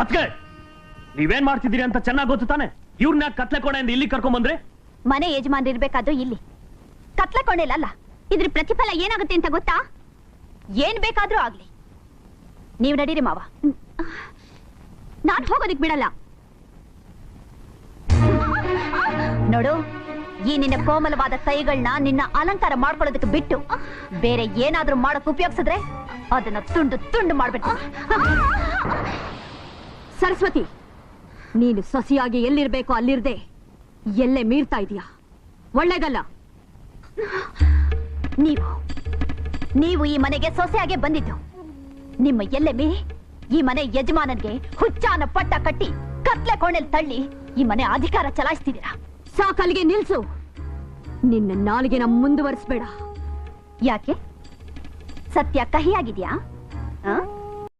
ಅದ್ಕೆ ನೀವೇನ್ ಮಾಡ್ತಿದ್ದೀರಿ ಅಂತ ಚೆನ್ನಾಗಿ ಗೊತ್ತು ತಾನೆ. ಇವ್ರನ್ನ ಕತ್ಲೆ ಕೋಣೆಯಿಂದ ಇಲ್ಲಿ ಕರ್ಕೊಂಡ್ ಬಂದ್ರೆ ಮನೆ ಯಜಮಾನ್ ಇರ್ಬೇಕಾದ್ರು ಇಲ್ಲಿ ಕತ್ಲೆ ಕೋಣೆಲ್ಲ. ಇದ್ರ ಪ್ರತಿಫಲ ಏನಾಗುತ್ತೆ ಅಂತ ಗೊತ್ತಾ? ಏನ್ ಬೇಕಾದ್ರೂ ಆಗ್ಲಿ. ನೀವ್ ನಡೀರಿ ಮಾವ, ನಾನ್ ಹೋಗೋದಿಕ್ ಬಿಡಲ್ಲ. ನೋಡು, ಈ ನಿನ್ನ ಕೋಮಲವಾದ ಕೈಗಳನ್ನ ನಿನ್ನ ಅಲಂಕಾರ ಮಾಡ್ಕೊಳ್ಳೋದಕ್ಕೆ ಬಿಟ್ಟು ಬೇರೆ ಏನಾದ್ರೂ ಮಾಡಕ್ ಉಪಯೋಗಿಸಿದ್ರೆ ಅದನ್ನ ತುಂಡು ತುಂಡು ಮಾಡ್ಬಿಟ್ಟು. ಸರಸ್ವತಿ, ನೀನು ಸೊಸೆಯಾಗಿ ಎಲ್ಲಿರ್ಬೇಕೋ ಅಲ್ಲಿರ್ದೆ ಎಲ್ಲೇ ಮೀರ್ತಾ ಇದೀಯಾ. ಒಳ್ಳೇದಲ್ಲ. ನೀವು ಈ ಮನೆಗೆ ಸೊಸೆಯಾಗೆ ಬಂದಿದ್ದು. ನಿಮ್ಮ ಎಲ್ಲೆ ಮೀರಿ ಈ ಮನೆ ಯಜಮಾನನ್ಗೆ ಹುಚ್ಚಾನ ಪಟ್ಟ ಕಟ್ಟಿ ಕತ್ಲೆ ಕೋಣೆಲ್ ತಳ್ಳಿ ಈ ಮನೆ ಅಧಿಕಾರ ಚಲಾಯಿಸ್ತಿದ್ದೀರಾ. ಸಾಕಲ್ಲಿಗೆ ನಿಲ್ಸು. ನಿನ್ನ ನಾಲಿಗೆನ ಮುಂದುವರಿಸಬೇಡ. ಯಾಕೆ? ಸತ್ಯ ಕಹಿಯಾಗಿದ್ಯಾ?